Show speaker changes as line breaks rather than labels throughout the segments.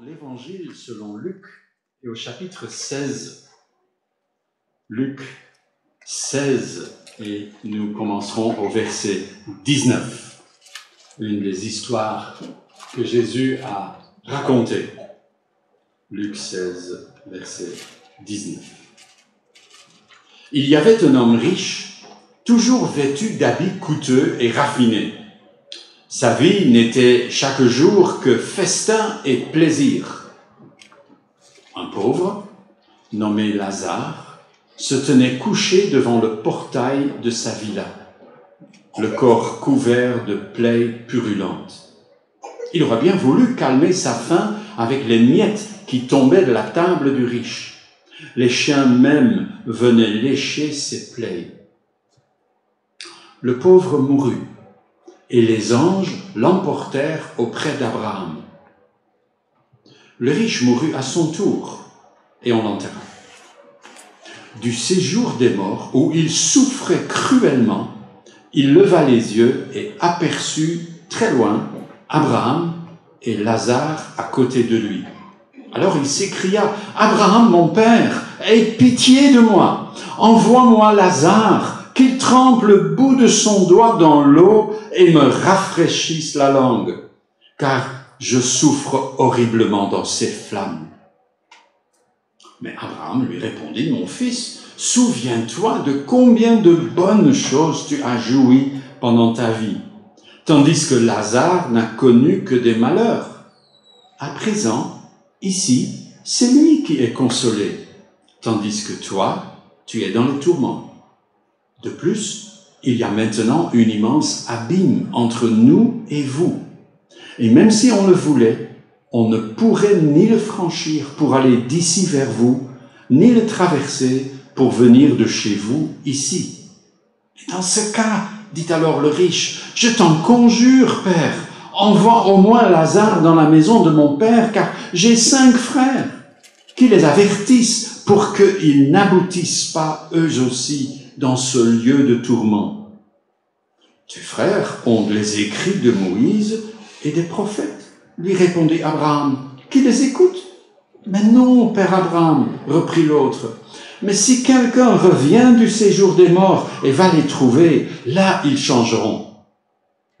l'Évangile selon Luc et au chapitre 16. Luc 16 et nous commencerons au verset 19. Une des histoires que Jésus a racontées. Luc 16, verset 19. Il y avait un homme riche, toujours vêtu d'habits coûteux et raffinés. Sa vie n'était chaque jour que festin et plaisir. Un pauvre, nommé Lazare, se tenait couché devant le portail de sa villa, le corps couvert de plaies purulentes. Il aurait bien voulu calmer sa faim avec les miettes qui tombaient de la table du riche. Les chiens même venaient lécher ses plaies. Le pauvre mourut, et les anges l'emportèrent auprès d'Abraham. Le riche mourut à son tour, et on l'enterra. Du séjour des morts, où il souffrait cruellement, il leva les yeux et aperçut très loin Abraham et Lazare à côté de lui. Alors il s'écria, « Abraham, mon père, aie pitié de moi, envoie-moi Lazare, qu'il trempe le bout de son doigt dans l'eau et me rafraîchisse la langue, car je souffre horriblement dans ces flammes. » Mais Abraham lui répondit, « Mon fils, souviens-toi de combien de bonnes choses tu as joui pendant ta vie, tandis que Lazare n'a connu que des malheurs. À présent, ici, c'est lui qui est consolé, tandis que toi, tu es dans les tourments. De plus, il y a maintenant une immense abîme entre nous et vous. Et même si on le voulait, on ne pourrait ni le franchir pour aller d'ici vers vous, ni le traverser pour venir de chez vous ici. Et dans ce cas, dit alors le riche, « Je t'en conjure, père, envoie au moins Lazare dans la maison de mon père, car j'ai 5 frères, qui les avertissent pour qu'ils n'aboutissent pas eux aussi dans ce lieu de tourment. Tes frères ont les écrits de Moïse et des prophètes, lui répondit Abraham, qui les écoute. Mais non, père Abraham, reprit l'autre, mais si quelqu'un revient du séjour des morts et va les trouver, là ils changeront.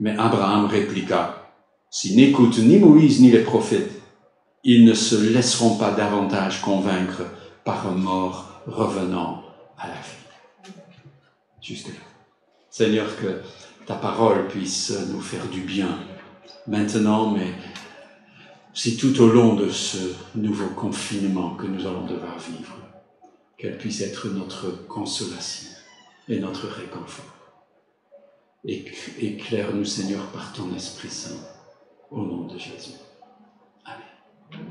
Mais Abraham répliqua, s'ils n'écoutent ni Moïse ni les prophètes, ils ne se laisseront pas davantage convaincre par un mort revenant à la vie. Jusque là. Seigneur, que ta parole puisse nous faire du bien maintenant, mais si tout au long de ce nouveau confinement que nous allons devoir vivre, qu'elle puisse être notre consolation et notre réconfort. Éclaire-nous, Seigneur, par ton Esprit Saint, au nom de Jésus. Amen.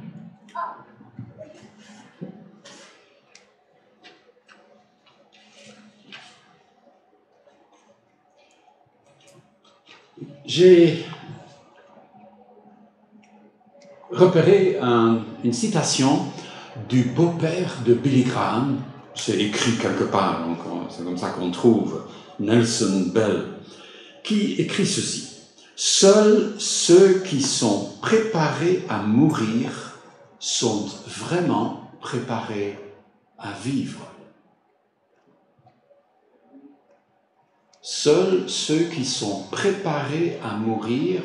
J'ai repéré une citation du beau-père de Billy Graham, c'est écrit quelque part, donc c'est comme ça qu'on trouve Nelson Bell, qui écrit ceci. « Seuls ceux qui sont préparés à mourir sont vraiment préparés à vivre. » Seuls ceux qui sont préparés à mourir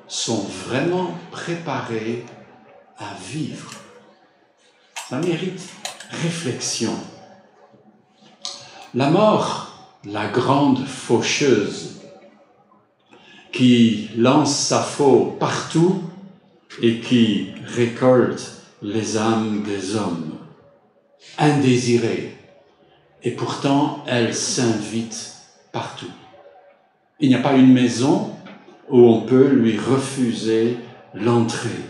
sont vraiment préparés à vivre. Ça mérite réflexion. La mort, la grande faucheuse, qui lance sa faux partout et qui récolte les âmes des hommes, indésirées, et pourtant elle s'invite partout. Il n'y a pas une maison où on peut lui refuser l'entrée.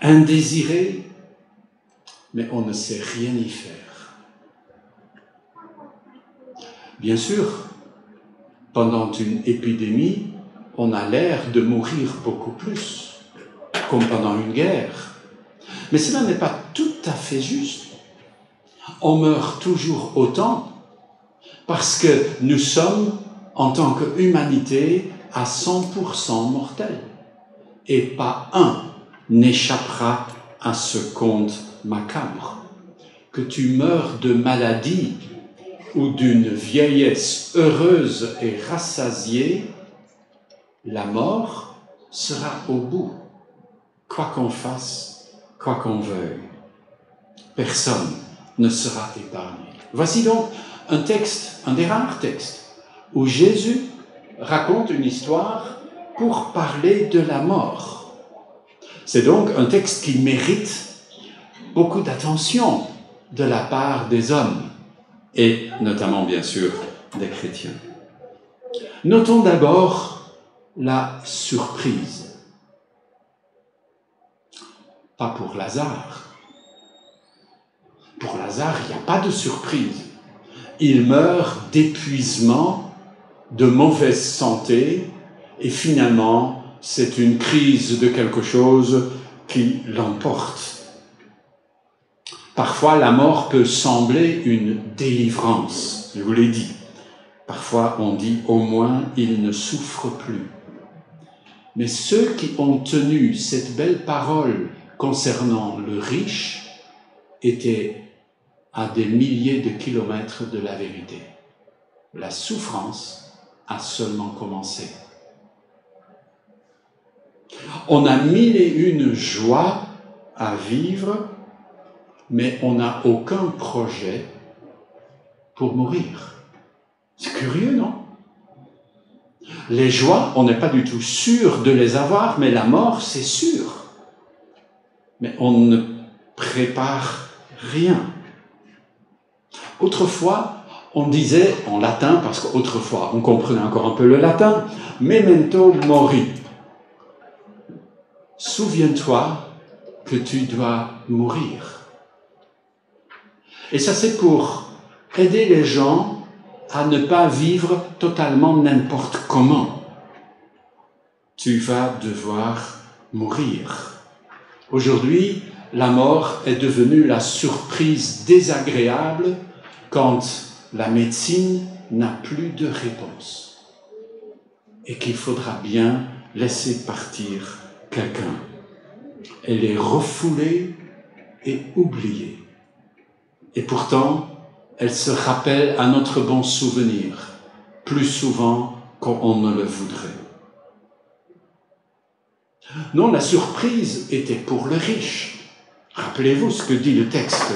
Indésiré, mais on ne sait rien y faire. Bien sûr, pendant une épidémie, on a l'air de mourir beaucoup plus, comme pendant une guerre. Mais cela n'est pas tout à fait juste. On meurt toujours autant, parce que nous sommes, en tant qu'humanité, à 100% mortels, et pas un n'échappera à ce conte macabre. Que tu meurs de maladie ou d'une vieillesse heureuse et rassasiée, la mort sera au bout, quoi qu'on fasse, quoi qu'on veuille. Personne ne sera épargné. Voici donc un texte, un des rares textes, où Jésus raconte une histoire pour parler de la mort. C'est donc un texte qui mérite beaucoup d'attention de la part des hommes, et notamment, bien sûr, des chrétiens. Notons d'abord la surprise. Pas pour Lazare. Pour Lazare, il n'y a pas de surprise. Il meurt d'épuisement, de mauvaise santé, et finalement, c'est une crise de quelque chose qui l'emporte. Parfois, la mort peut sembler une délivrance, je vous l'ai dit. Parfois, on dit « au moins, il ne souffre plus ». Mais ceux qui ont tenu cette belle parole concernant le riche étaient à des milliers de kilomètres de la vérité. La souffrance a seulement commencé. On a mille et une joies à vivre, mais on n'a aucun projet pour mourir. C'est curieux, non? Les joies, on n'est pas du tout sûr de les avoir, mais la mort, c'est sûr. Mais on ne prépare rien. Autrefois, on disait en latin, parce qu'autrefois, on comprenait encore un peu le latin, « memento mori ». Souviens-toi que tu dois mourir. Et ça, c'est pour aider les gens à ne pas vivre totalement n'importe comment. Tu vas devoir mourir. Aujourd'hui, la mort est devenue la surprise désagréable quand la médecine n'a plus de réponse et qu'il faudra bien laisser partir quelqu'un. Elle est refoulée et oubliée. Et pourtant, elle se rappelle à notre bon souvenir, plus souvent qu'on ne le voudrait. Non, la surprise était pour le riche. Rappelez-vous ce que dit le texte.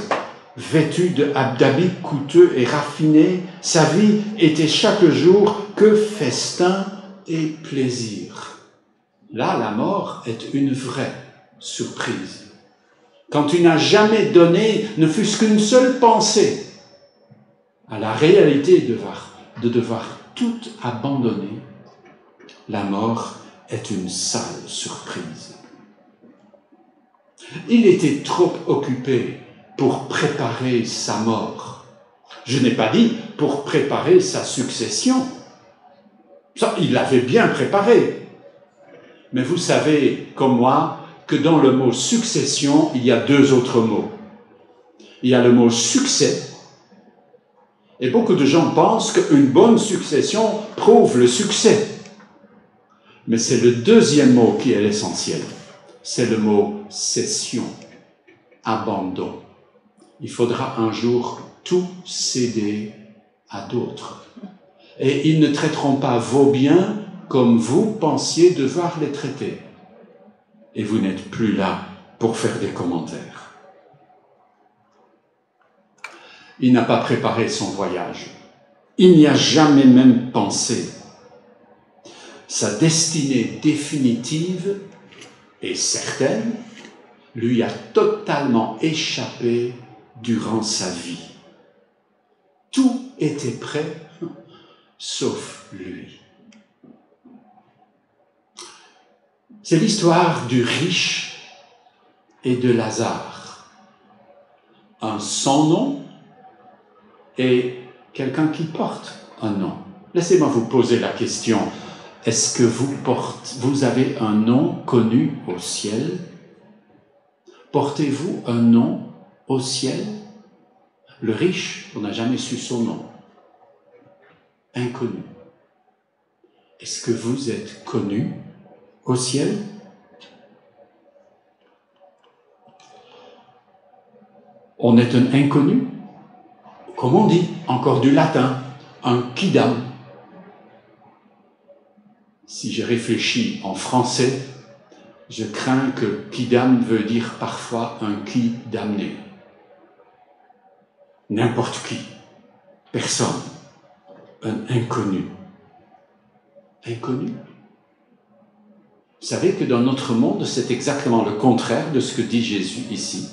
Vêtu d'habits coûteux et raffinés, sa vie était chaque jour que festin et plaisir. Là, la mort est une vraie surprise. Quand tu n'as jamais donné, ne fût-ce qu'une seule pensée, à la réalité de devoir tout abandonner, la mort est une sale surprise. Il était trop occupé pour préparer sa mort. Je n'ai pas dit pour préparer sa succession. Ça, il l'avait bien préparé. Mais vous savez, comme moi, que dans le mot succession, il y a deux autres mots. Il y a le mot succès, et beaucoup de gens pensent qu'une bonne succession prouve le succès. Mais c'est le deuxième mot qui est l'essentiel. C'est le mot cession, abandon. Il faudra un jour tout céder à d'autres. Et ils ne traiteront pas vos biens comme vous pensiez devoir les traiter. Et vous n'êtes plus là pour faire des commentaires. Il n'a pas préparé son voyage. Il n'y a jamais même pensé. Sa destinée définitive et certaine lui a totalement échappé durant sa vie. Tout était prêt, sauf lui. C'est l'histoire du riche et de Lazare. Un sans nom et quelqu'un qui porte un nom. Laissez-moi vous poser la question. Est-ce que vous avez un nom connu au ciel? Portez-vous un nom au ciel? Le riche, on n'a jamais su son nom. Inconnu. Est-ce que vous êtes connu au ciel? On est un inconnu. Comme on dit, encore du latin, un quidam. Si je réfléchis en français, je crains que quidam veut dire parfois un qui damné. N'importe qui, personne, un inconnu. Inconnu. Vous savez que dans notre monde, c'est exactement le contraire de ce que dit Jésus ici.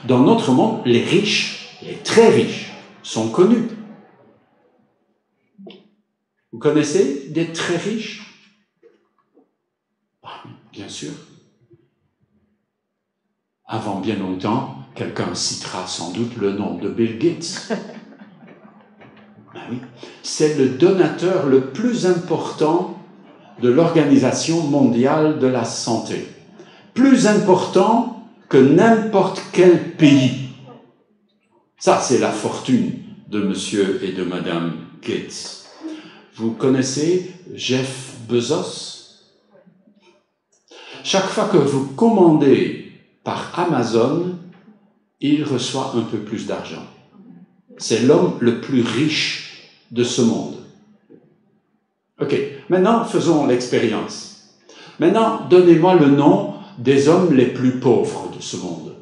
Dans notre monde, les riches, les très riches, sont connus. Vous connaissez des très riches? Bien sûr. Avant bien longtemps, quelqu'un citera sans doute le nom de Bill Gates. Ben oui. C'est le donateur le plus important de l'Organisation mondiale de la santé. Plus important que n'importe quel pays. Ça, c'est la fortune de monsieur et de madame Gates. Vous connaissez Jeff Bezos? Chaque fois que vous commandez par Amazon, il reçoit un peu plus d'argent. C'est l'homme le plus riche de ce monde. Ok, maintenant faisons l'expérience. Maintenant, donnez-moi le nom des hommes les plus pauvres de ce monde.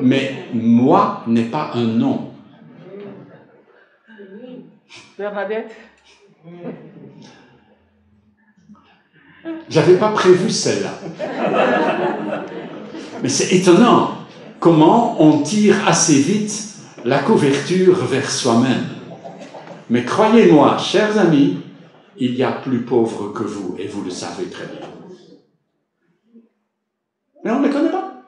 Mais moi n'est pas un nom.
Bernadette.
J'avais pas prévu celle-là. Mais c'est étonnant comment on tire assez vite la couverture vers soi-même. Mais croyez-moi, chers amis, il y a plus pauvres que vous, et vous le savez très bien. Mais on ne les connaît pas.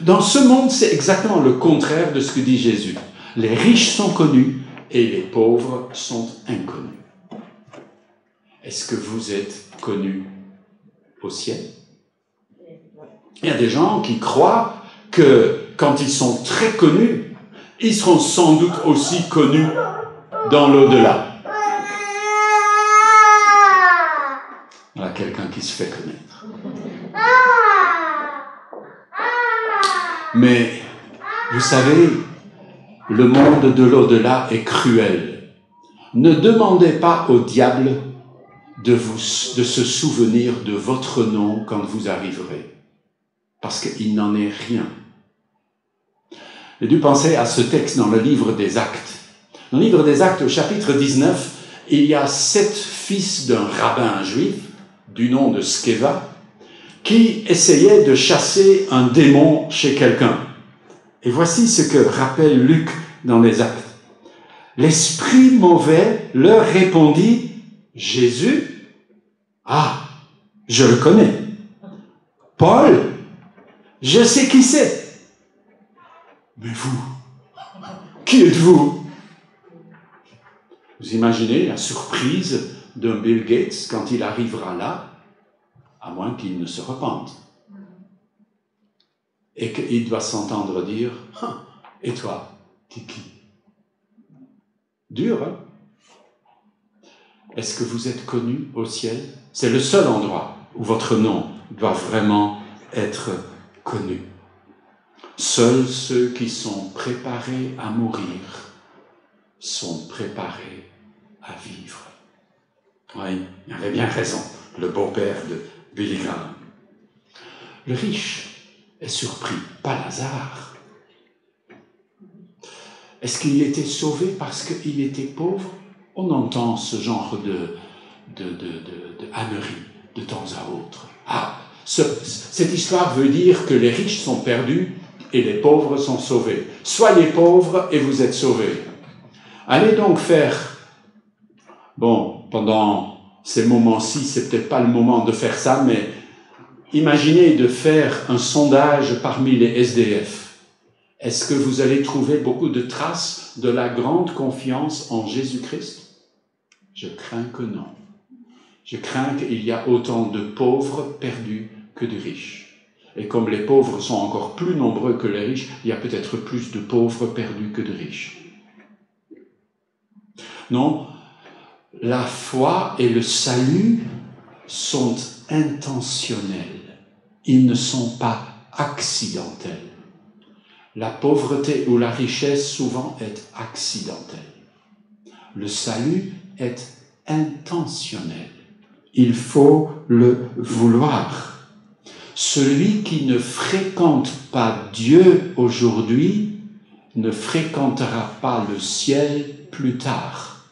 Dans ce monde, c'est exactement le contraire de ce que dit Jésus. Les riches sont connus et les pauvres sont inconnus. Est-ce que vous êtes connus au ciel? Il y a des gens qui croient que quand ils sont très connus, ils seront sans doute aussi connus dans l'au-delà. Voilà quelqu'un qui se fait connaître. Mais, vous savez, le monde de l'au-delà est cruel. Ne demandez pas au diable de se souvenir de votre nom quand vous arriverez. Parce qu'il n'en est rien. J'ai dû penser à ce texte dans le livre des Actes. Dans le livre des Actes, au chapitre 19, il y a 7 fils d'un rabbin juif, du nom de Sceva, qui essayaient de chasser un démon chez quelqu'un. Et voici ce que rappelle Luc dans les Actes. L'esprit mauvais leur répondit, Jésus, ah, je le connais. Paul, je sais qui c'est. Mais vous, qui êtes-vous? Vous imaginez la surprise d'un Bill Gates quand il arrivera là, à moins qu'il ne se repente. Et qu'il doit s'entendre dire, ah, et toi, t'es qui? Dur, hein? Est-ce que vous êtes connu au ciel? C'est le seul endroit où votre nom doit vraiment être connu. Seuls ceux qui sont préparés à mourir sont préparés à vivre. Oui, il avait bien raison, le beau-père de Billy Graham. Le riche est surpris, pas Lazare. Est-ce qu'il était sauvé parce qu'il était pauvre? On entend ce genre de ânerie de temps à autre. Ah, cette histoire veut dire que les riches sont perdus et les pauvres sont sauvés. Soyez pauvres et vous êtes sauvés. Allez donc faire... Bon, pendant ces moments-ci, c'est peut-être pas le moment de faire ça, mais imaginez de faire un sondage parmi les SDF. Est-ce que vous allez trouver beaucoup de traces de la grande confiance en Jésus-Christ? Je crains que non. Je crains qu'il y a autant de pauvres perdus que de riches. Et comme les pauvres sont encore plus nombreux que les riches, il y a peut-être plus de pauvres perdus que de riches. Non, la foi et le salut sont intentionnels. Ils ne sont pas accidentelle. La pauvreté ou la richesse souvent est accidentelle. Le salut est intentionnel. Il faut le vouloir. Celui qui ne fréquente pas Dieu aujourd'hui ne fréquentera pas le ciel plus tard,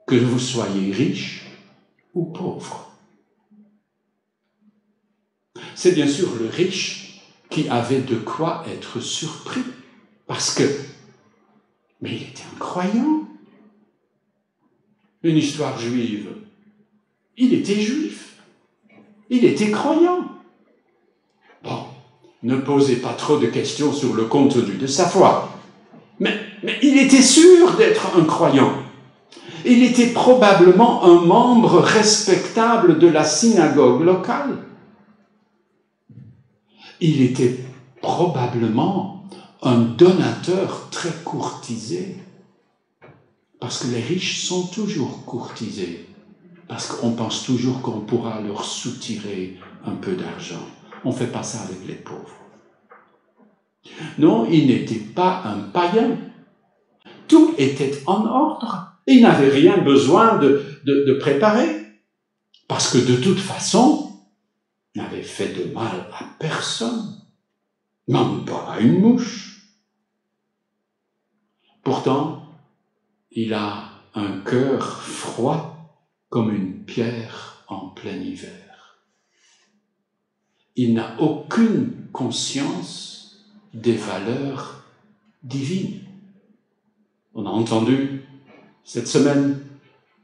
que vous soyez riche ou pauvre. C'est bien sûr le riche qui avait de quoi être surpris, parce que, mais il était un croyant. Une histoire juive. Il était juif. Il était croyant. Bon, ne posez pas trop de questions sur le contenu de sa foi. Mais il était sûr d'être un croyant. Il était probablement un membre respectable de la synagogue locale. Il était probablement un donateur très courtisé. Parce que les riches sont toujours courtisés. Parce qu'on pense toujours qu'on pourra leur soutirer un peu d'argent. On ne fait pas ça avec les pauvres. Non, il n'était pas un païen. Tout était en ordre. Il n'avait rien besoin de préparer. Parce que de toute façon, il n'avait fait de mal à personne. Même pas à une mouche. Pourtant, il a un cœur froid comme une pierre en plein hiver. Il n'a aucune conscience des valeurs divines. On a entendu cette semaine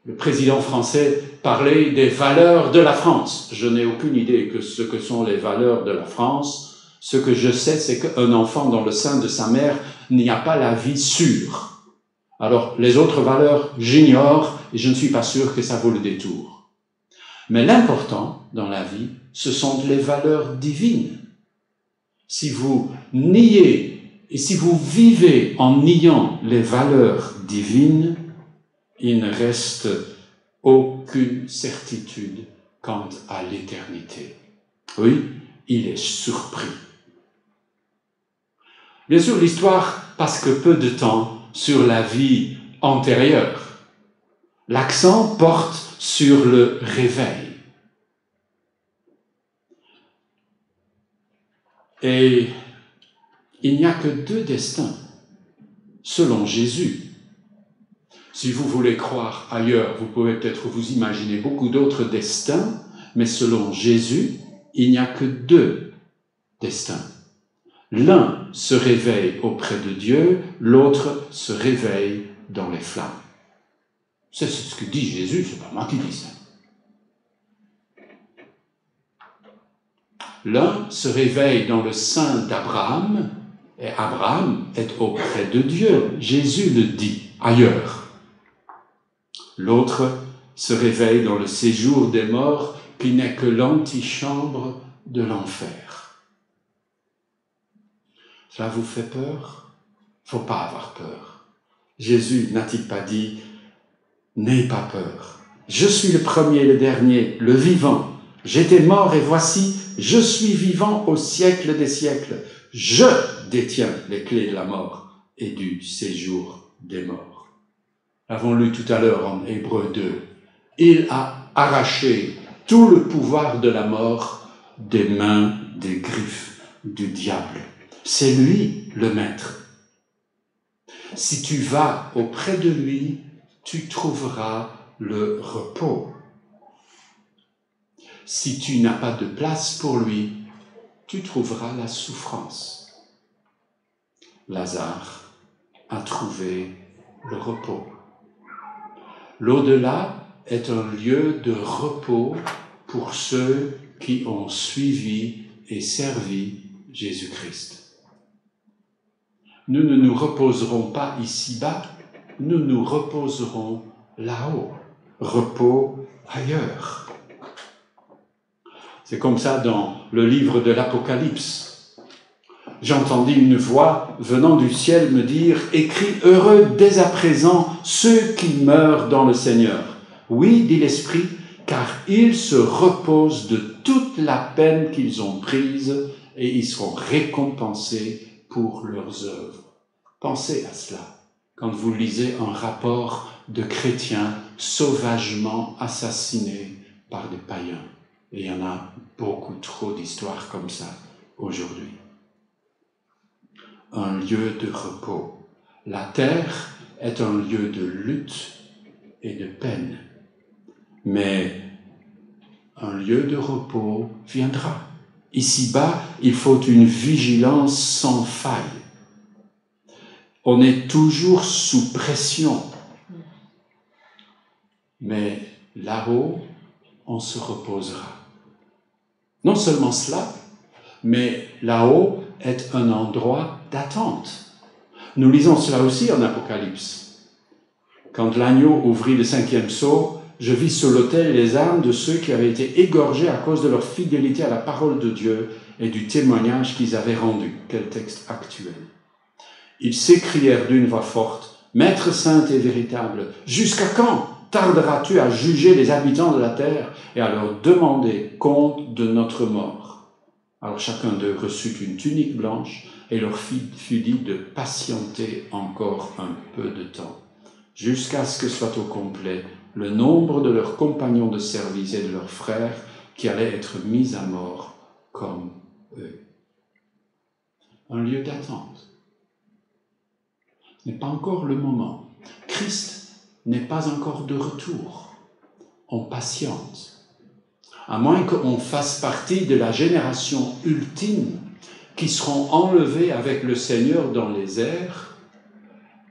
le président français parler des valeurs de la France. Je n'ai aucune idée de ce que sont les valeurs de la France. Ce que je sais, c'est qu'un enfant dans le sein de sa mère n'y a pas la vie sûre. Alors, les autres valeurs, j'ignore et je ne suis pas sûr que ça vaut le détour. Mais l'important dans la vie, ce sont les valeurs divines. Si vous niez et si vous vivez en niant les valeurs divines, il ne reste aucune certitude quant à l'éternité. Oui, il est surpris. Bien sûr, l'histoire passe que peu de temps sur la vie antérieure. L'accent porte sur le réveil. Et il n'y a que deux destins, selon Jésus. Si vous voulez croire ailleurs, vous pouvez peut-être vous imaginer beaucoup d'autres destins, mais selon Jésus, il n'y a que deux destins. L'un se réveille auprès de Dieu, l'autre se réveille dans les flammes. C'est ce que dit Jésus, c'est pas moi qui dis ça. L'un se réveille dans le sein d'Abraham, et Abraham est auprès de Dieu. Jésus le dit ailleurs. L'autre se réveille dans le séjour des morts, qui n'est que l'antichambre de l'enfer. Cela vous fait peur? Il ne faut pas avoir peur. Jésus n'a-t-il pas dit « N'aie pas peur. Je suis le premier et le dernier, le vivant. J'étais mort et voici, je suis vivant au siècle des siècles. Je détiens les clés de la mort et du séjour des morts. » Avons lu tout à l'heure en Hébreux 2. Il a arraché tout le pouvoir de la mort des mains, des griffes du diable. C'est lui le maître. Si tu vas auprès de lui, tu trouveras le repos. Si tu n'as pas de place pour lui, tu trouveras la souffrance. Lazare a trouvé le repos. L'au-delà est un lieu de repos pour ceux qui ont suivi et servi Jésus-Christ. Nous ne nous reposerons pas ici-bas, nous nous reposerons là-haut, repos ailleurs. C'est comme ça dans le livre de l'Apocalypse. J'entendis une voix venant du ciel me dire « Écris heureux dès à présent ceux qui meurent dans le Seigneur. Oui, dit l'Esprit, car ils se reposent de toute la peine qu'ils ont prise et ils seront récompensés pour leurs œuvres. Pensez à cela quand vous lisez un rapport de chrétiens sauvagement assassinés par des païens. Et il y en a beaucoup trop d'histoires comme ça aujourd'hui. Un lieu de repos. La terre est un lieu de lutte et de peine. Mais un lieu de repos viendra. Ici-bas, il faut une vigilance sans faille. On est toujours sous pression. Mais là-haut, on se reposera. Non seulement cela, mais là-haut est un endroit d'attente. Nous lisons cela aussi en Apocalypse. Quand l'agneau ouvrit le 5e sceau, je vis sur l'autel les âmes de ceux qui avaient été égorgés à cause de leur fidélité à la parole de Dieu et du témoignage qu'ils avaient rendu. Quel texte actuel. Ils s'écrièrent d'une voix forte, « Maître saint et véritable, jusqu'à quand tarderas-tu à juger les habitants de la terre et à leur demander compte de notre mort ?» Alors chacun d'eux reçut une tunique blanche et leur fut dit de patienter encore un peu de temps, jusqu'à ce que soit au complet le nombre de leurs compagnons de service et de leurs frères qui allaient être mis à mort comme eux. Un lieu d'attente. Ce n'est pas encore le moment. Christ n'est pas encore de retour. On patiente. À moins qu'on fasse partie de la génération ultime qui seront enlevés avec le Seigneur dans les airs,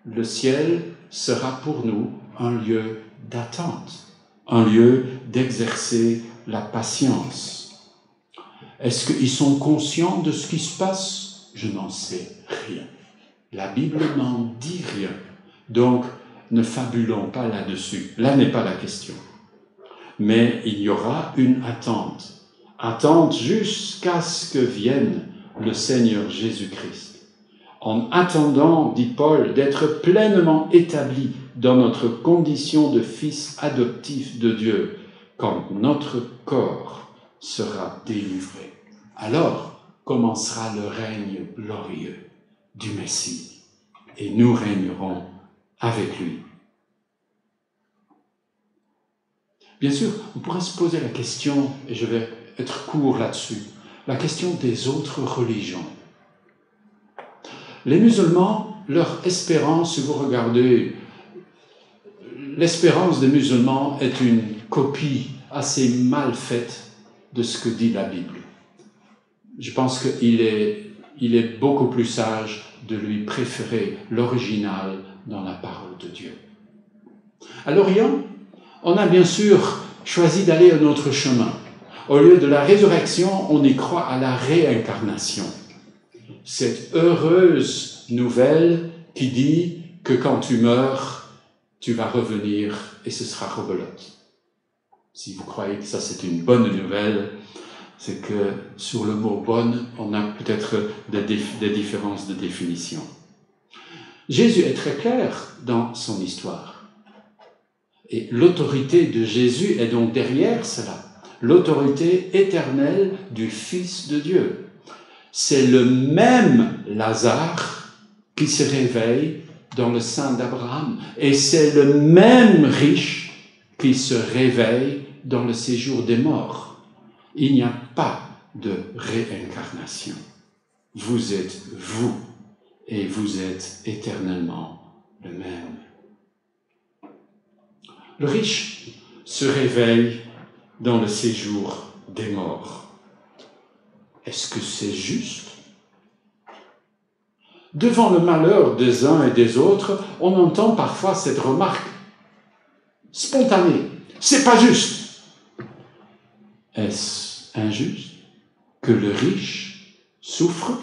le ciel sera pour nous un lieu d'attente, un lieu d'exercer la patience. Est-ce qu'ils sont conscients de ce qui se passe? Je n'en sais rien. La Bible n'en dit rien. Donc, ne fabulons pas là-dessus. Là n'est pas la question. Mais il y aura une attente. Attente jusqu'à ce que vienne le Seigneur Jésus-Christ. En attendant, dit Paul, d'être pleinement établi dans notre condition de fils adoptif de Dieu, quand notre corps sera délivré. Alors commencera le règne glorieux du Messie, et nous régnerons avec lui. Bien sûr, on pourrait se poser la question, et je vais être court là-dessus, la question des autres religions. Les musulmans, leur espérance, si vous regardez, l'espérance des musulmans est une copie assez mal faite de ce que dit la Bible. Je pense qu'il est beaucoup plus sage de lui préférer l'original dans la parole de Dieu. À l'Orient, on a bien sûr choisi d'aller un autre chemin. Au lieu de la résurrection, on y croit à la réincarnation. Cette heureuse nouvelle qui dit que quand tu meurs, tu vas revenir et ce sera rebelote. Si vous croyez que ça c'est une bonne nouvelle, c'est que sur le mot « bonne », on a peut-être des différences de définition. Jésus est très clair dans son histoire. Et l'autorité de Jésus est donc derrière cela. L'autorité éternelle du Fils de Dieu. C'est le même Lazare qui se réveille dans le sein d'Abraham. Et c'est le même riche qui se réveille dans le séjour des morts. Il n'y a pas de réincarnation. Vous êtes vous, et vous êtes éternellement le même. Le riche se réveille dans le séjour des morts. Est-ce que c'est juste? Devant le malheur des uns et des autres, on entend parfois cette remarque spontanée. C'est pas juste. Est-ce injuste que le riche souffre?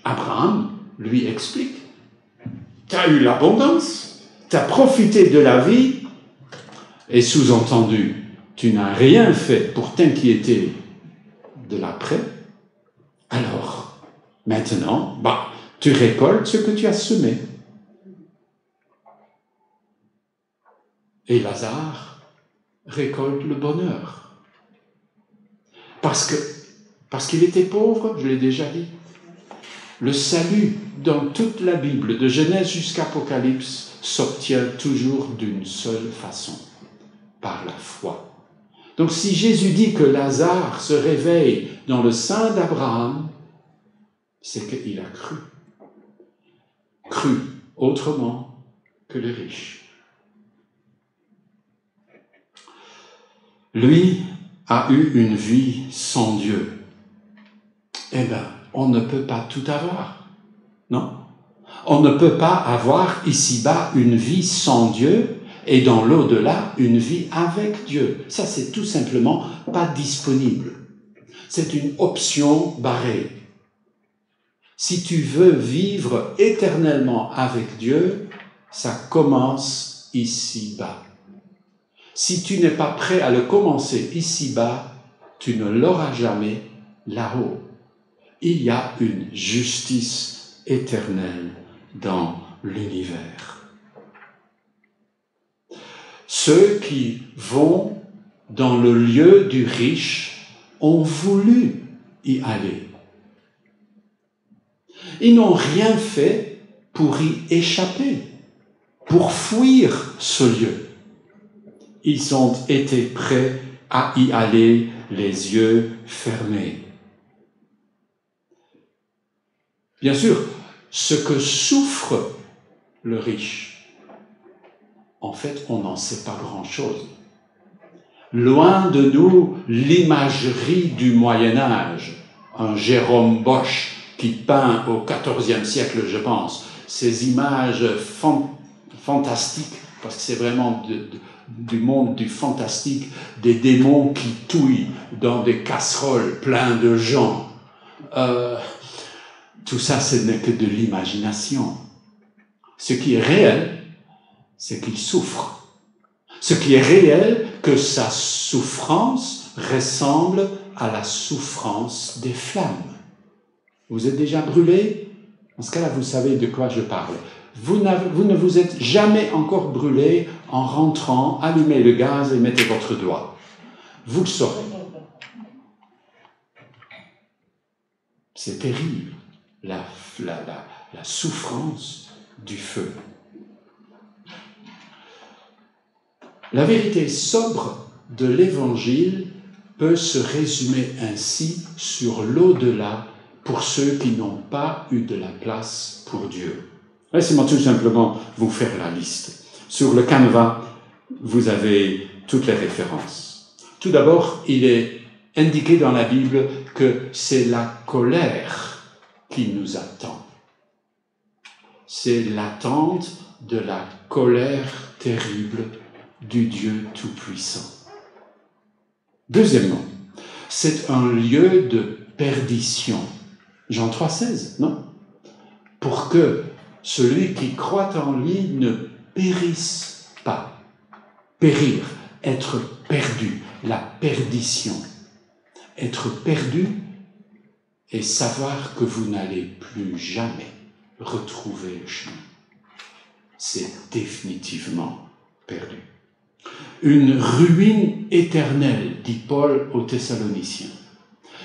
Abraham lui explique. Tu as eu l'abondance, tu as profité de la vie, et sous-entendu, tu n'as rien fait pour t'inquiéter de l'après. Alors, maintenant, tu récoltes ce que tu as semé. Et Lazare récolte le bonheur. Parce que Parce qu'il était pauvre, je l'ai déjà dit. Le salut dans toute la Bible, de Genèse jusqu'à Apocalypse, s'obtient toujours d'une seule façon, par la foi. Donc si Jésus dit que Lazare se réveille dans le sein d'Abraham, c'est qu'il a cru. Cru autrement que le riche. Lui a eu une vie sans Dieu. Eh bien, on ne peut pas tout avoir, non? On ne peut pas avoir ici-bas une vie sans Dieu et dans l'au-delà une vie avec Dieu. Ça, c'est tout simplement pas disponible. C'est une option barrée. Si tu veux vivre éternellement avec Dieu, ça commence ici-bas. Si tu n'es pas prêt à le commencer ici-bas, tu ne l'auras jamais là-haut. Il y a une justice éternelle dans l'univers. Ceux qui vont dans le lieu du riche ont voulu y aller. Ils n'ont rien fait pour y échapper, pour fuir ce lieu. Ils ont été prêts à y aller les yeux fermés. Bien sûr, ce que souffre le riche, en fait, on n'en sait pas grand-chose. Loin de nous l'imagerie du Moyen-Âge, un Jérôme Bosch qui peint au XIVe siècle, je pense, ces images fantastiques, parce que c'est vraiment du monde du fantastique, des démons qui touillent dans des casseroles pleines de gens. Tout ça, ce n'est que de l'imagination. Ce qui est réel, c'est qu'il souffre. Ce qui est réel, que sa souffrance ressemble à la souffrance des flammes. Vous êtes déjà brûlé? Dans ce cas-là, vous savez de quoi je parle. Vous ne vous êtes jamais encore brûlé en rentrant, allumez le gaz et mettez votre doigt. Vous le saurez. C'est terrible, la souffrance du feu. La vérité sobre de l'Évangile peut se résumer ainsi sur l'au-delà pour ceux qui n'ont pas eu de la place pour Dieu. Laissez-moi tout simplement vous faire la liste. Sur le canevas, vous avez toutes les références. Tout d'abord, il est indiqué dans la Bible que c'est la colère qui nous attend. C'est l'attente de la colère terrible du Dieu Tout-Puissant. Deuxièmement, c'est un lieu de perdition. Jean 3,16, non? Pour que celui qui croit en lui ne périsse pas. Périr, être perdu, la perdition. Être perdu et savoir que vous n'allez plus jamais retrouver le chemin. C'est définitivement perdu. Une ruine éternelle, dit Paul aux Thessaloniciens.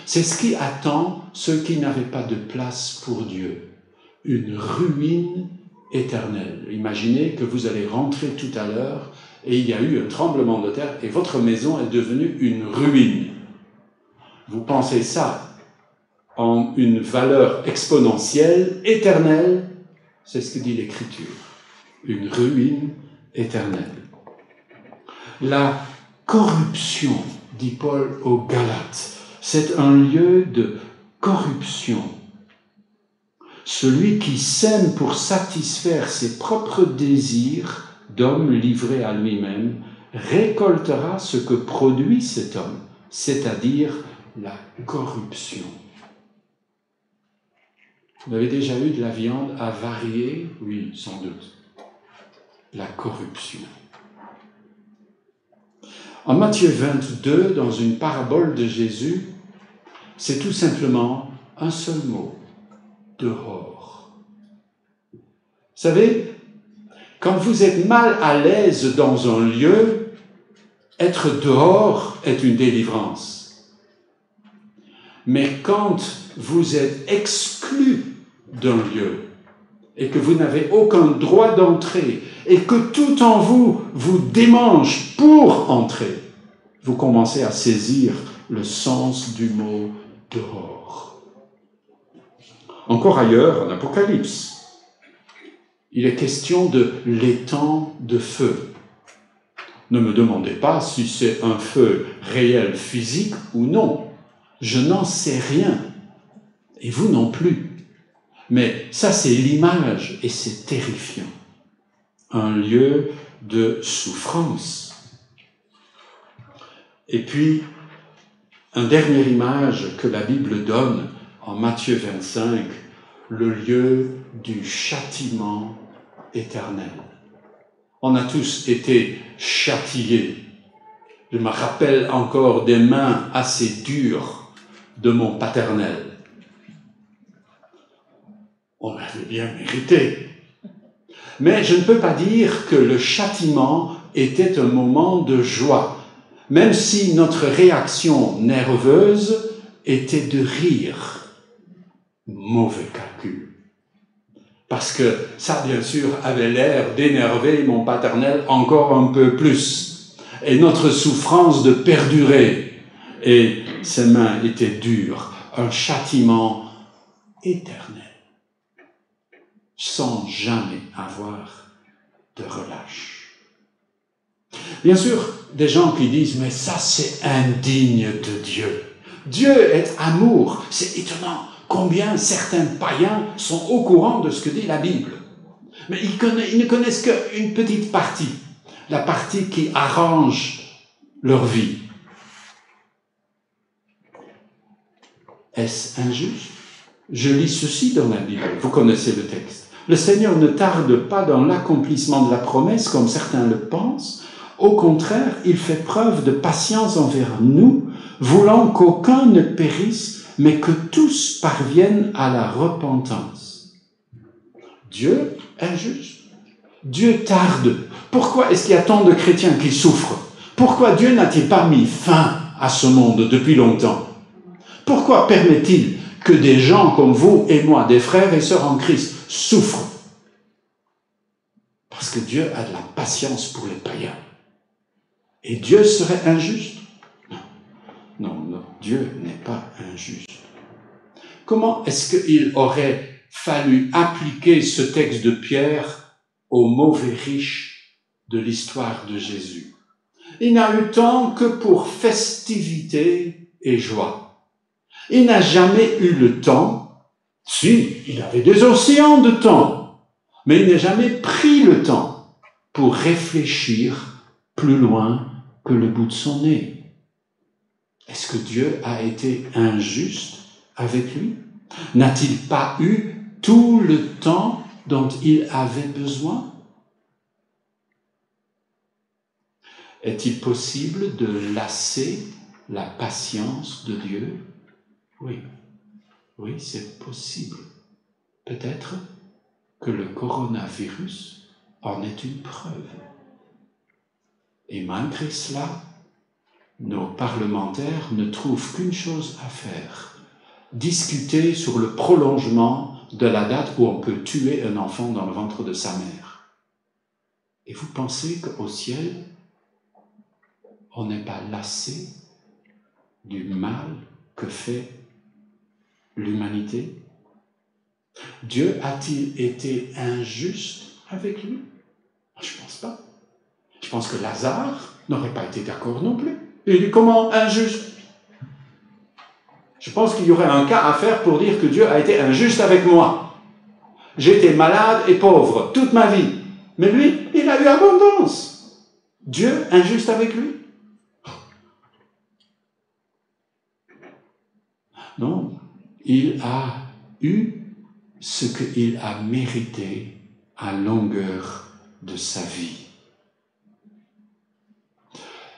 C'est ce qui attend ceux qui n'avaient pas de place pour Dieu. Une ruine éternelle. Imaginez que vous allez rentrer tout à l'heure et il y a eu un tremblement de terre et votre maison est devenue une ruine. Vous pensez ça en une valeur exponentielle, éternelle, c'est ce que dit l'Écriture. Une ruine éternelle. La corruption, dit Paul aux Galates, c'est un lieu de corruption. Celui qui sème pour satisfaire ses propres désirs d'homme livré à lui-même récoltera ce que produit cet homme, c'est-à-dire la corruption. Vous avez déjà eu de la viande avariée? Oui, sans doute. La corruption. En Matthieu 22, dans une parabole de Jésus, c'est tout simplement un seul mot, dehors. Vous savez, quand vous êtes mal à l'aise dans un lieu, être dehors est une délivrance. Mais quand vous êtes exclu d'un lieu et que vous n'avez aucun droit d'entrer et que tout en vous vous démange pour entrer, vous commencez à saisir le sens du mot « dehors ». Encore ailleurs, en Apocalypse, il est question de l'étang de feu. Ne me demandez pas si c'est un feu réel, physique ou non. Je n'en sais rien. Et vous non plus. Mais ça, c'est l'image et c'est terrifiant. Un lieu de souffrance. Et puis, une dernière image que la Bible donne en Matthieu 25, le lieu du châtiment éternel. On a tous été châtiés. Je me rappelle encore des mains assez dures de mon paternel. On l'avait bien mérité. Mais je ne peux pas dire que le châtiment était un moment de joie, même si notre réaction nerveuse était de rire. Mauvais calcul. Parce que ça, bien sûr, avait l'air d'énerver mon paternel encore un peu plus. Et notre souffrance de perdurer. Et ses mains étaient dures. Un châtiment éternel. Sans jamais avoir de relâche. Bien sûr, des gens qui disent « mais ça c'est indigne de Dieu ». Dieu est amour, c'est étonnant combien certains païens sont au courant de ce que dit la Bible. Mais ils ne connaissent qu'une petite partie, la partie qui arrange leur vie. Est-ce injuste? Je lis ceci dans la Bible, vous connaissez le texte. Le Seigneur ne tarde pas dans l'accomplissement de la promesse, comme certains le pensent. Au contraire, il fait preuve de patience envers nous, voulant qu'aucun ne périsse, mais que tous parviennent à la repentance. Dieu est juste. Dieu tarde. Pourquoi est-ce qu'il y a tant de chrétiens qui souffrent? Pourquoi Dieu n'a-t-il pas mis fin à ce monde depuis longtemps? Pourquoi permet-il que des gens comme vous et moi, des frères et sœurs en Christ, souffrent? Parce que Dieu a de la patience pour les païens. Et Dieu serait injuste? Non, Dieu n'est pas injuste. Comment est-ce qu'il aurait fallu appliquer ce texte de Pierre aux mauvais riches de l'histoire de Jésus? Il n'a eu temps que pour festivité et joie. Il n'a jamais eu le temps, si, il avait des océans de temps, mais il n'a jamais pris le temps pour réfléchir plus loin que le bout de son nez. Est-ce que Dieu a été injuste avec lui? N'a-t-il pas eu tout le temps dont il avait besoin? Est-il possible de lasser la patience de Dieu? Oui, c'est possible. Peut-être que le coronavirus en est une preuve. Et malgré cela, nos parlementaires ne trouvent qu'une chose à faire, discuter sur le prolongement de la date où on peut tuer un enfant dans le ventre de sa mère. Et vous pensez qu'au ciel, on n'est pas lassé du mal que fait l'humanité? Dieu a-t-il été injuste avec lui? Je ne pense pas. Je pense que Lazare n'aurait pas été d'accord non plus. Il dit comment injuste? Je pense qu'il y aurait un cas à faire pour dire que Dieu a été injuste avec moi. J'étais malade et pauvre toute ma vie. Mais lui, il a eu abondance. Dieu injuste avec lui? Non, il a eu ce qu'il a mérité à longueur de sa vie.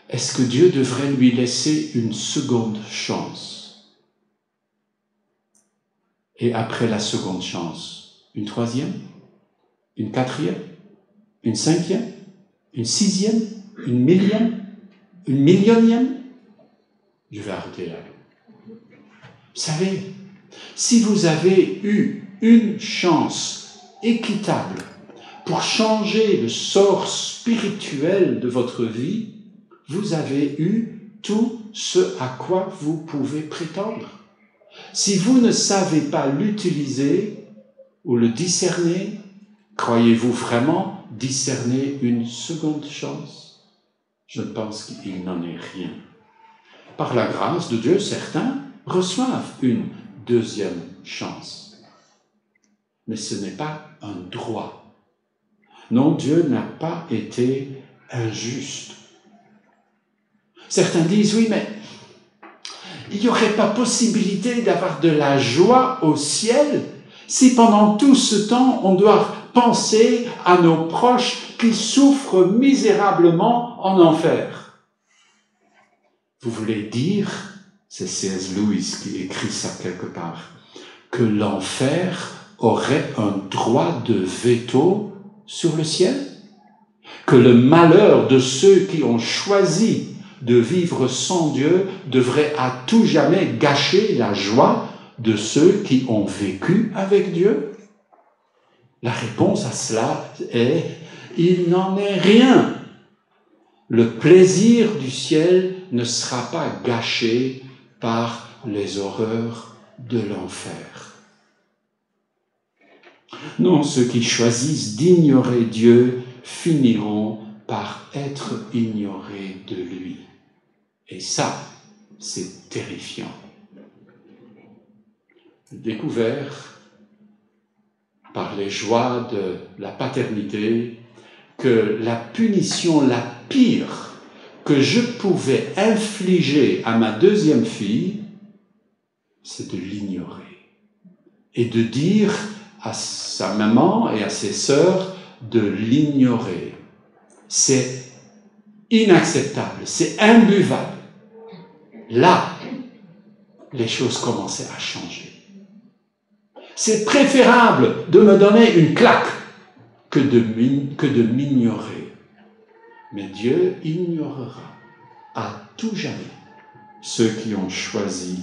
Est-ce que Dieu devrait lui laisser une seconde chance? Et après la seconde chance, une troisième, une quatrième, une cinquième, une sixième, une millième, une millionième? Je vais arrêter là. Vous savez, si vous avez eu une chance équitable pour changer le sort spirituel de votre vie, vous avez eu tout ce à quoi vous pouvez prétendre. Si vous ne savez pas l'utiliser ou le discerner, croyez-vous vraiment discerner une seconde chance? Je pense qu'il n'en est rien. Par la grâce de Dieu, certains reçoivent une deuxième chance. Mais ce n'est pas un droit. Non, Dieu n'a pas été injuste. Certains disent, oui, mais il n'y aurait pas possibilité d'avoir de la joie au ciel si pendant tout ce temps on doit penser à nos proches qui souffrent misérablement en enfer. Vous voulez dire, c'est C.S. Lewis qui écrit ça quelque part, que l'enfer aurait un droit de veto sur le ciel? Que le malheur de ceux qui ont choisi de vivre sans Dieu devrait à tout jamais gâcher la joie de ceux qui ont vécu avec Dieu? La réponse à cela est, il n'en est rien. Le plaisir du ciel ne sera pas gâché par les horreurs de l'enfer. Non, ceux qui choisissent d'ignorer Dieu finiront par être ignorés de lui. Et ça, c'est terrifiant. Découvert par les joies de la paternité que la punition la pire que je pouvais infliger à ma deuxième fille, c'est de l'ignorer. Et de dire à sa maman et à ses sœurs de l'ignorer. C'est inacceptable, c'est imbuvable. Là, les choses commençaient à changer. C'est préférable de me donner une claque que de m'ignorer. Mais Dieu ignorera à tout jamais ceux qui ont choisi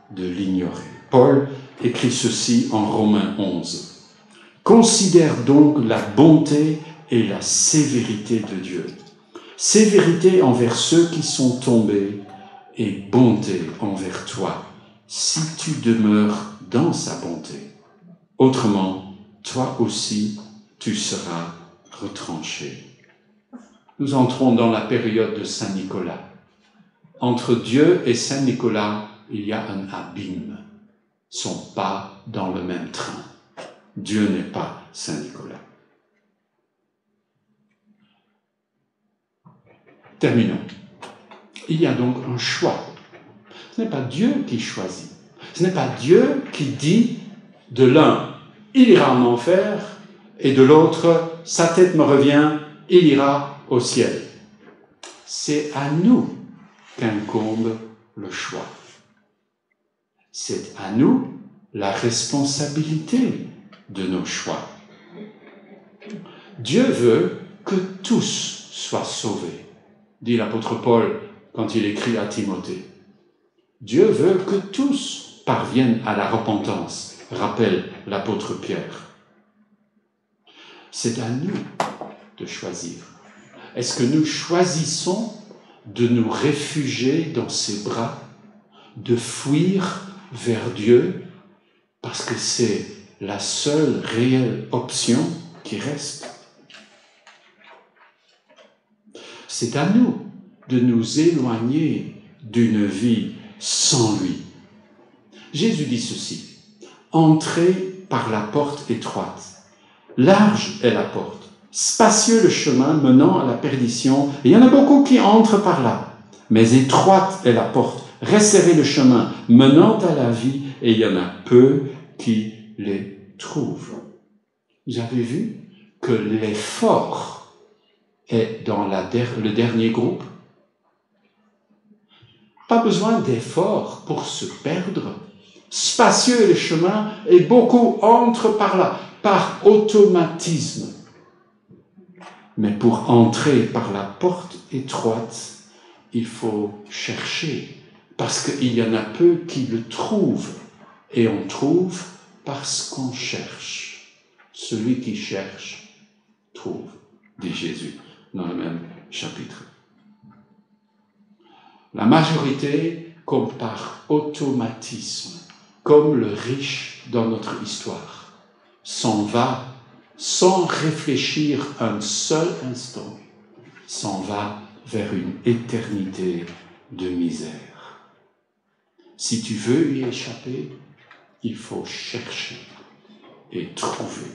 de l'ignorer. Paul écrit ceci en Romains 11. Considère donc la bonté et la sévérité de Dieu. Sévérité envers ceux qui sont tombés et bonté envers toi, si tu demeures dans sa bonté. Autrement, toi aussi, tu seras retranché. Nous entrons dans la période de Saint-Nicolas. Entre Dieu et Saint-Nicolas, il y a un abîme. Ils ne sont pas dans le même train. Dieu n'est pas Saint-Nicolas. Terminons. Il y a donc un choix. Ce n'est pas Dieu qui choisit. Ce n'est pas Dieu qui dit de l'un, il ira en enfer, et de l'autre, sa tête me revient, il ira au ciel. C'est à nous qu'incombe le choix. C'est à nous la responsabilité de nos choix. Dieu veut que tous soient sauvés, dit l'apôtre Paul quand il écrit à Timothée. Dieu veut que tous parviennent à la repentance, rappelle l'apôtre Pierre. C'est à nous de choisir. Est-ce que nous choisissons de nous réfugier dans ses bras, de fuir vers Dieu, parce que c'est la seule réelle option qui reste? C'est à nous de nous éloigner d'une vie sans lui. Jésus dit ceci, « Entrez par la porte étroite. Large est la porte, spacieux le chemin menant à la perdition, et il y en a beaucoup qui entrent par là. Mais étroite est la porte, resserré le chemin menant à la vie, et il y en a peu qui les trouvent. » Vous avez vu que l'effort est dans le dernier groupe? Pas besoin d'effort pour se perdre. Spacieux est le chemin et beaucoup entrent par là, par automatisme. Mais pour entrer par la porte étroite, il faut chercher, parce qu'il y en a peu qui le trouvent. et on trouve parce qu'on cherche. Celui qui cherche, trouve, dit Jésus dans le même chapitre. La majorité, comme par automatisme, comme le riche dans notre histoire, s'en va sans réfléchir un seul instant, s'en va vers une éternité de misère. Si tu veux y échapper, il faut chercher et trouver.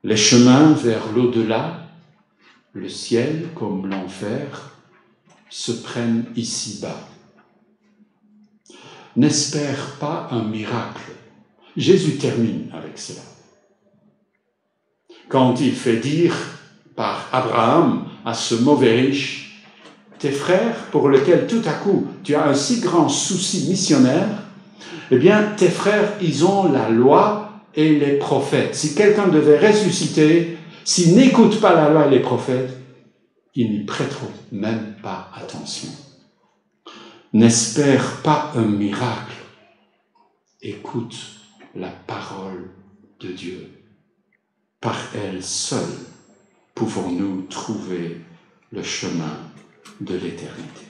Les chemins vers l'au-delà, le ciel comme l'enfer, se prennent ici-bas. N'espère pas un miracle. Jésus termine avec cela. Quand il fait dire par Abraham à ce mauvais riche, tes frères, pour lesquels tout à coup tu as un si grand souci missionnaire, eh bien tes frères, ils ont la loi et les prophètes. Si quelqu'un devait ressusciter, s'il n'écoute pas la loi et les prophètes, ils n'y prêteront même pas attention. N'espère pas un miracle. Écoute la parole de Dieu. Par elle seule pouvons-nous trouver le chemin de l'éternité.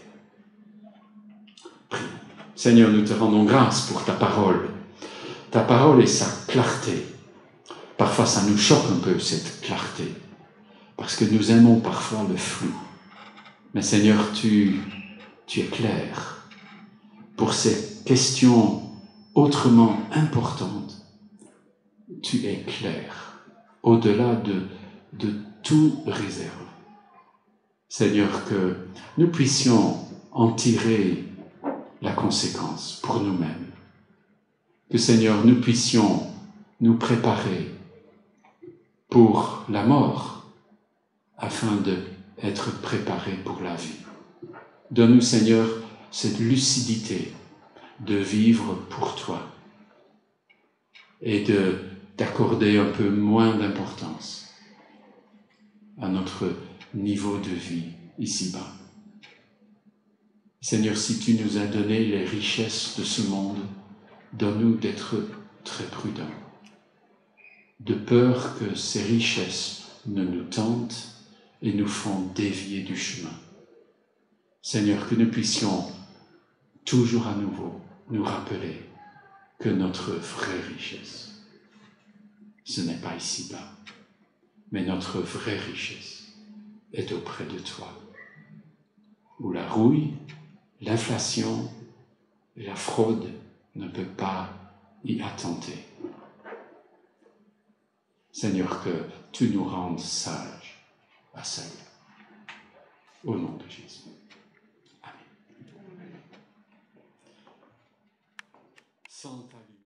Prions. Seigneur, nous te rendons grâce pour ta parole. Ta parole et sa clarté. Parfois, ça nous choque un peu, cette clarté, parce que nous aimons parfois le flou. Mais Seigneur, tu es clair. Pour ces questions autrement importantes, tu es clair, au-delà de toute réserve. Seigneur, que nous puissions en tirer la conséquence pour nous-mêmes. Que Seigneur, nous puissions nous préparer pour la mort, afin d'être préparés pour la vie. Donne-nous, Seigneur, cette lucidité de vivre pour toi et d'accorder un peu moins d'importance à notre niveau de vie ici-bas. Seigneur, si tu nous as donné les richesses de ce monde, donne-nous d'être très prudents, de peur que ces richesses ne nous tentent et nous font dévier du chemin. Seigneur, que nous puissions toujours à nouveau nous rappeler que notre vraie richesse, ce n'est pas ici-bas, mais notre vraie richesse est auprès de toi, où la rouille, l'inflation et la fraude ne peuvent pas y attenter. Seigneur, que tu nous rendes sages à cela. Au nom de Jésus. Amen. Santa